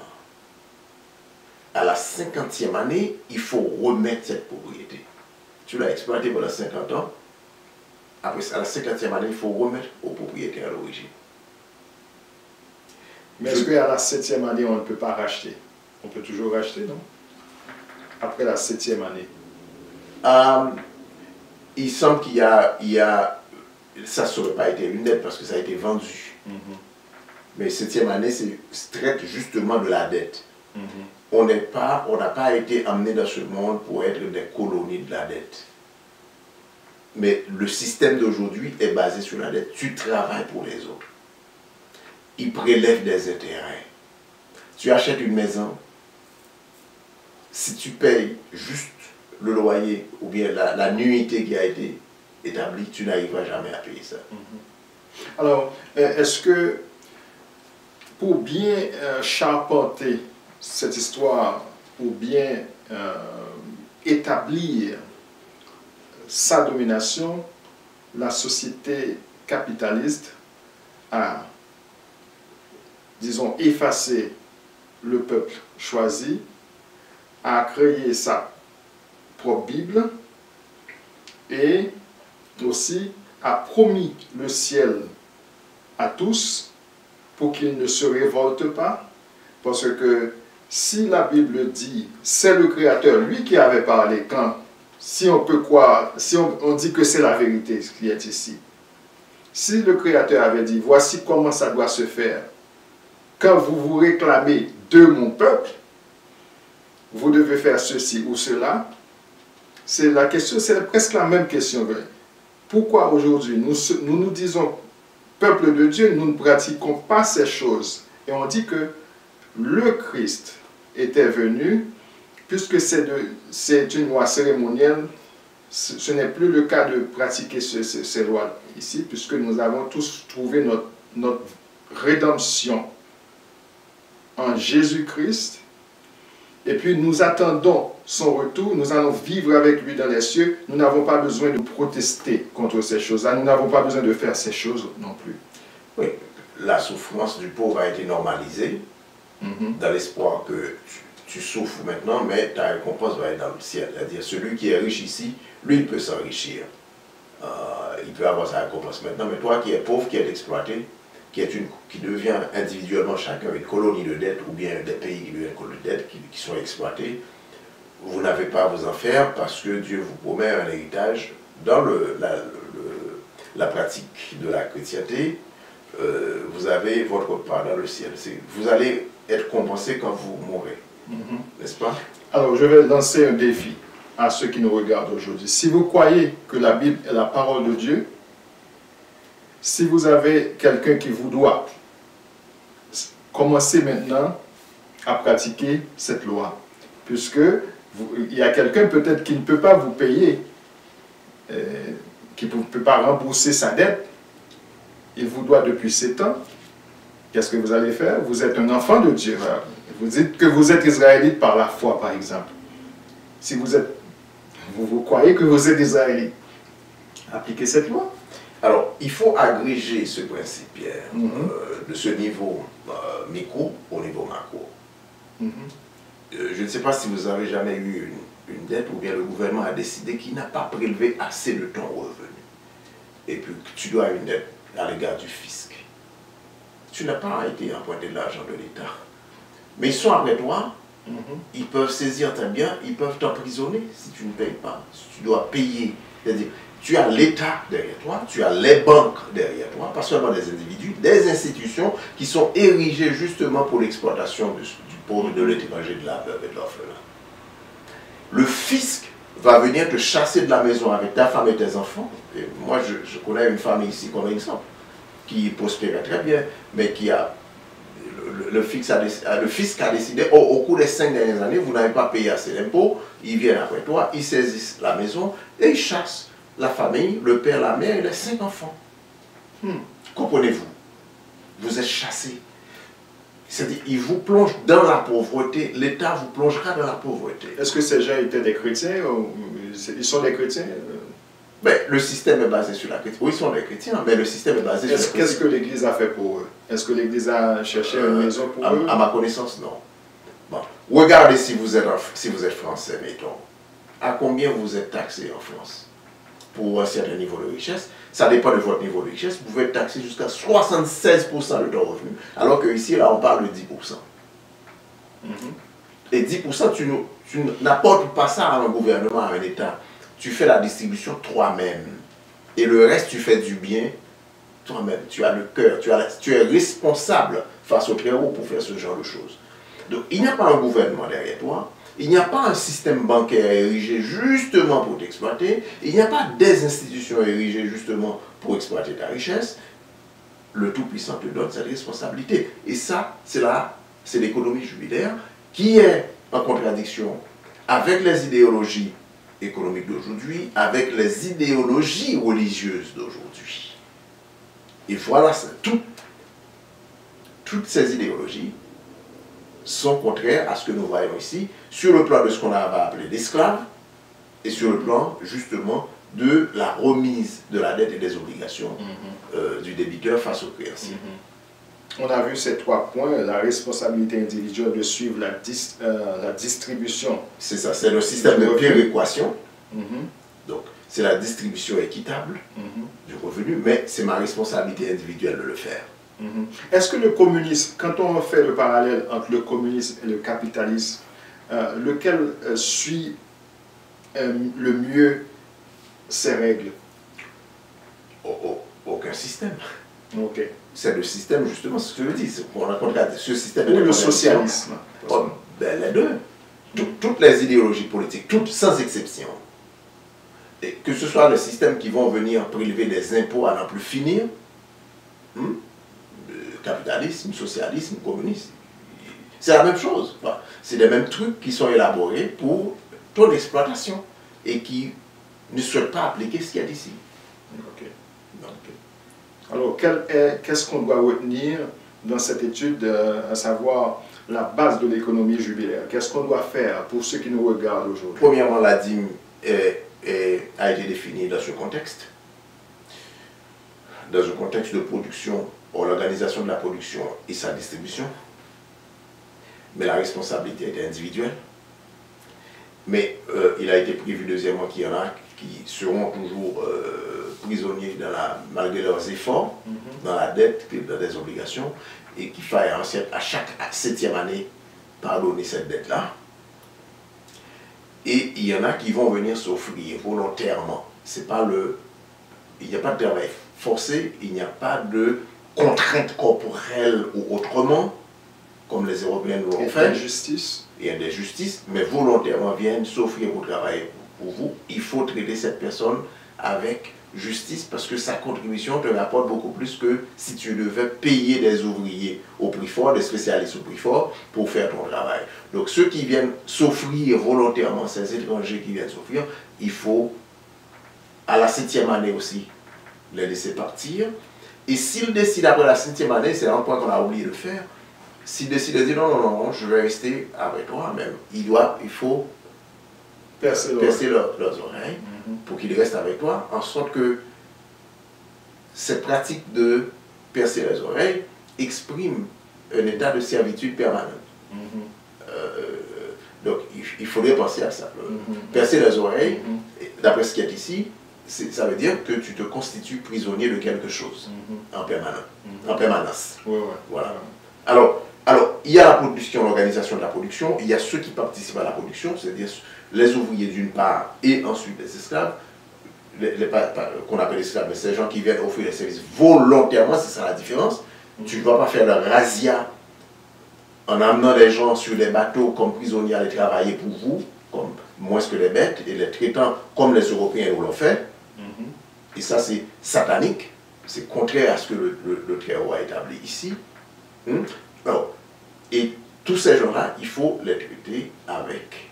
À la 50e année, il faut remettre cette propriété. Tu l'as exploité pendant 50 ans. Après, à la 50e année, il faut remettre au propriétaire à l'origine. Mais est-ce qu'à la 7e année, on ne peut pas racheter? On peut toujours racheter, non? Après la 7e année. Il semble qu'il y a ça n'aurait pas été une dette parce que ça a été vendu. Mais 7e année, c'est traite justement de la dette. On n'a pas été amené dans ce monde pour être des colonies de la dette. Mais le système d'aujourd'hui est basé sur la dette. Tu travailles pour les autres. Ils prélèvent des intérêts. Tu achètes une maison. Si tu payes juste le loyer ou bien la nuitée qui a été établie, tu n'arriveras jamais à payer ça. Alors, est-ce que pour bien charpenter cette histoire, pour bien établir sa domination, la société capitaliste a, disons, effacé le peuple choisi, a créé sa propre Bible et aussi a promis le ciel à tous pour qu'ils ne se révoltent pas, parce que si la Bible dit c'est le Créateur, lui qui avait parlé, si on peut croire, si on dit que c'est la vérité ce qui est ici, si le Créateur avait dit voici comment ça doit se faire, quand vous vous réclamez de mon peuple, vous devez faire ceci ou cela, c'est la question, c'est presque la même question. Pourquoi aujourd'hui nous disons peuple de Dieu, nous ne pratiquons pas ces choses? Et on dit que le Christ était venu, puisque c'est une loi cérémonielle, ce n'est plus le cas de pratiquer ces lois ici, puisque nous avons tous trouvé notre rédemption en Jésus-Christ. Et puis nous attendons son retour, nous allons vivre avec lui dans les cieux. Nous n'avons pas besoin de protester contre ces choses-là, nous n'avons pas besoin de faire ces choses non plus. Oui, la souffrance du pauvre a été normalisée, dans l'espoir que tu souffres maintenant, mais ta récompense va être dans le ciel. C'est-à-dire celui qui est riche ici, lui, il peut s'enrichir. Il peut avoir sa récompense maintenant, mais toi qui es pauvre, qui es exploité, qui devient individuellement chacun une colonie de dette, ou bien des pays qui deviennent une colonie de dette, qui sont exploités, vous n'avez pas à vous en faire parce que Dieu vous promet un héritage dans la pratique de la chrétienté. Vous avez votre part dans le ciel. Vous allez être compensé quand vous mourrez, n'est-ce pas? Alors, je vais lancer un défi à ceux qui nous regardent aujourd'hui. Si vous croyez que la Bible est la parole de Dieu, si vous avez quelqu'un qui vous doit, commencez maintenant à pratiquer cette loi. Puisque il y a quelqu'un peut-être qui ne peut pas vous payer, qui ne peut pas rembourser sa dette. Il vous doit depuis 7 ans. Qu'est-ce que vous allez faire? Vous êtes un enfant de Dieu. Vous dites que vous êtes israélite par la foi, par exemple. Si vous croyez que vous êtes israélite, appliquez cette loi. Alors, il faut agréger ce principe, Pierre, de ce niveau micro au niveau macro. Je ne sais pas si vous avez jamais eu une dette ou bien le gouvernement a décidé qu'il n'a pas prélevé assez de ton revenu. Et puis que tu dois une dette à l'égard du fisc. Tu n'as pas été emprunté de l'argent de l'État. Mais ils sont après toi, ils peuvent saisir tes biens, ils peuvent t'emprisonner si tu ne payes pas. Si tu dois payer. C'est-à-dire, tu as l'État derrière toi, tu as les banques derrière toi, pas seulement des individus, des institutions qui sont érigées justement pour l'exploitation du pauvre, de l'étranger, de la veuve et de l'orphelin. Le fisc va venir te chasser de la maison avec ta femme et tes enfants. Et moi, je connais une famille ici, comme exemple, qui prospérait très bien, mais qui a... Le fisc a décidé, au cours des 5 dernières années, vous n'avez pas payé assez d'impôts, ils viennent après toi, ils saisissent la maison et ils chassent la famille, le père, la mère et les 5 enfants. Comprenez-vous? Vous êtes chassés. C'est-à-dire, ils vous plongent dans la pauvreté, l'État vous plongera dans la pauvreté. Est-ce que ces gens étaient des chrétiens ou ils sont des chrétiens? Ben, le système est basé sur la chrétienté. Oui, ils sont des chrétiens, mais le système est basé sur la chrétienté. Qu'est-ce que l'Église a fait pour eux? Est-ce que l'Église a cherché une maison pour eux? À ma connaissance, non. Bon. Regardez si vous êtes français, mettons. À combien vous êtes taxé en France? Pour un certain niveau de richesse, ça dépend de votre niveau de richesse, vous pouvez être taxé jusqu'à 76% de ton revenu, alors qu'ici, là, on parle de 10%. Et 10%, tu n'apportes pas ça à un gouvernement, à un État. Tu fais la distribution toi-même. Et le reste, tu fais du bien toi-même. Tu as le cœur, tu es responsable face au Très-Haut pour faire ce genre de choses. Donc, il n'y a pas un gouvernement derrière toi. Il n'y a pas un système bancaire érigé justement pour t'exploiter. Il n'y a pas des institutions érigées justement pour exploiter ta richesse. Le Tout-Puissant te donne cette responsabilité. Et ça, c'est l'économie jubilaire qui est en contradiction avec les idéologies économique d'aujourd'hui avec les idéologies religieuses d'aujourd'hui. Et voilà, toutes ces idéologies sont contraires à ce que nous voyons ici, sur le plan de ce qu'on a appelé l'esclave, et sur le plan, justement, de la remise de la dette et des obligations du débiteur face au créancier. On a vu ces 3 points, la responsabilité individuelle de suivre la distribution. C'est ça, c'est le système de péréquation. Donc, c'est la distribution équitable du revenu, mais c'est ma responsabilité individuelle de le faire. Est-ce que le communisme, quand on fait le parallèle entre le communisme et le capitalisme, lequel suit le mieux ces règles? Aucun système. Ok. C'est le système, justement, ce que je dis. Ce système Ou le socialisme? Ben, les deux. Toutes les idéologies politiques, toutes sans exception. Et que ce soit le système qui vont venir prélever des impôts à n'en plus finir, capitalisme, socialisme, communisme, c'est la même chose. C'est les mêmes trucs qui sont élaborés pour ton exploitation et qui ne souhaitent pas appliquer ce qu'il y a d'ici. Ok. Alors, qu'est-ce qu'on doit retenir dans cette étude, à savoir la base de l'économie jubilaire? Qu'est-ce qu'on doit faire pour ceux qui nous regardent aujourd'hui? Premièrement, la dîme a été définie dans ce contexte. Dans un contexte de production, l'organisation de la production et sa distribution. Mais la responsabilité est individuelle. Mais il a été prévu deuxièmement qu'il y en a qui seront toujours prisonniers malgré leurs efforts, dans la dette, dans des obligations, et qu'il faille à chaque 7e année pardonner cette dette-là. Et il y en a qui vont venir s'offrir volontairement. Il n'y a pas de travail forcé, il n'y a pas de contrainte corporelle ou autrement, comme les Européens nous l'ont fait. Il y a des justices, mais volontairement viennent s'offrir pour travailler pour vous. Il faut traiter cette personne avec justice parce que sa contribution te rapporte beaucoup plus que si tu devais payer des ouvriers au prix fort, des spécialistes au prix fort pour faire ton travail. Donc ceux qui viennent s'offrir volontairement, ces étrangers qui viennent s'offrir, il faut à la 7e année aussi les laisser partir. Et s'ils décident après la 7e année, c'est un point qu'on a oublié de faire, s'ils décident de dire non, je vais rester avec toi, même, il faut percer leurs oreilles pour qu'ils restent avec toi, en sorte que cette pratique de percer les oreilles exprime un état de servitude permanente. Donc il faudrait penser à ça. Percer les oreilles, d'après ce qui est ici, ça veut dire que tu te constitues prisonnier de quelque chose en permanence. Voilà. Alors, il y a la production, l'organisation de la production, il y a ceux qui participent à la production, c'est-à-dire les ouvriers d'une part et ensuite les esclaves, qu'on appelle esclaves, mais c'est les gens qui viennent offrir les services volontairement, c'est ça la différence. Tu ne vas pas faire le razzia en amenant les gens sur des bateaux comme prisonniers à aller travailler pour vous, comme moins que les bêtes, et les traitant comme les Européens nous l'ont fait. Et ça, c'est satanique, c'est contraire à ce que le Très-Haut a établi ici. Alors, et tous ces gens-là, il faut les traiter avec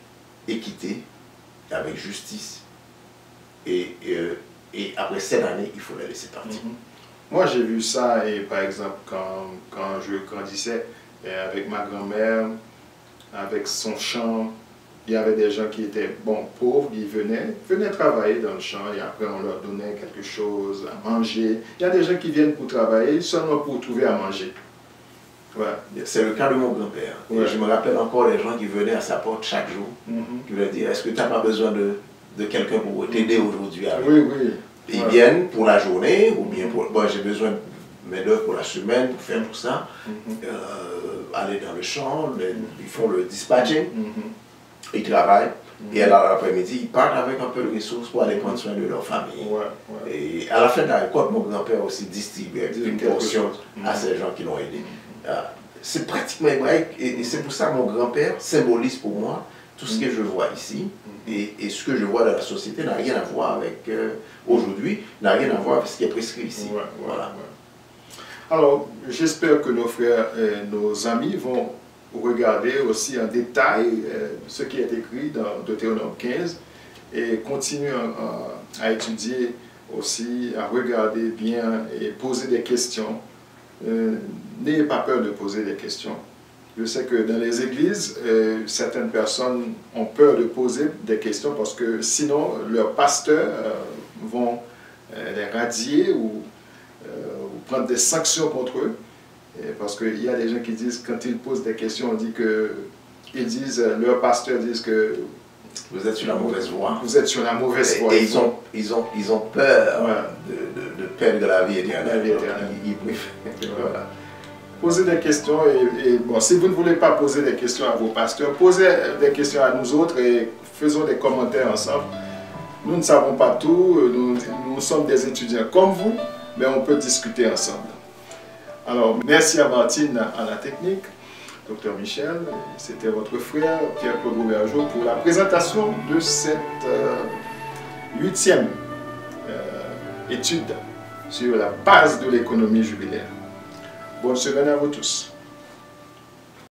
équité, avec justice. Et après 7 années, il faut les laisser partir. Moi, j'ai vu ça, et par exemple, quand je grandissais avec ma grand-mère, avec son champ, il y avait des gens qui étaient pauvres, ils venaient travailler dans le champ, et après on leur donnait quelque chose à manger. Il y a des gens qui viennent pour travailler seulement pour trouver à manger. C'est le cas de mon grand-père. Je me rappelle encore les gens qui venaient à sa porte chaque jour, qui venaient dire, est-ce que tu n'as pas besoin de quelqu'un pour t'aider aujourd'hui? Ils viennent pour la journée, ou bien pour... Bon, j'ai besoin de main-d'œuvre pour la semaine, pour faire tout ça. Aller dans le champ, ils font le dispatching, ils travaillent, et à l'après-midi, ils partent avec un peu de ressources pour aller prendre soin de leur famille. Et à la fin de la récolte, mon grand-père aussi distribuait une portion à ces gens qui l'ont aidé. C'est pratiquement hébraïque, et c'est pour ça que mon grand-père symbolise pour moi tout ce que je vois ici, et ce que je vois dans la société n'a rien à voir avec aujourd'hui, n'a rien à voir avec ce qui est prescrit ici. Voilà. Alors, j'espère que nos frères et nos amis vont regarder aussi en détail ce qui est écrit dans Deutéronome 15, et continuez à étudier aussi, à regarder bien et poser des questions. N'ayez pas peur de poser des questions. Je sais que dans les églises, certaines personnes ont peur de poser des questions parce que sinon leurs pasteurs vont les radier ou prendre des sanctions contre eux. Parce qu'il y a des gens qui disent, quand ils posent des questions, leurs pasteurs disent que vous êtes sur la mauvaise voie. Vous êtes sur la mauvaise voie. Et ils ont peur de perdre la vie éternelle. Ils préfèrent. Voilà. Posez des questions et bon, si vous ne voulez pas poser des questions à vos pasteurs, posez des questions à nous autres et faisons des commentaires ensemble. Nous ne savons pas tout, nous sommes des étudiants comme vous, mais on peut discuter ensemble. Alors, merci à Martine à la technique, Dr Michel, c'était votre frère Pierre-Claude Rouvergeau pour la présentation de cette 8e étude sur la base de l'économie jubilaire. Bonne semaine à vous tous.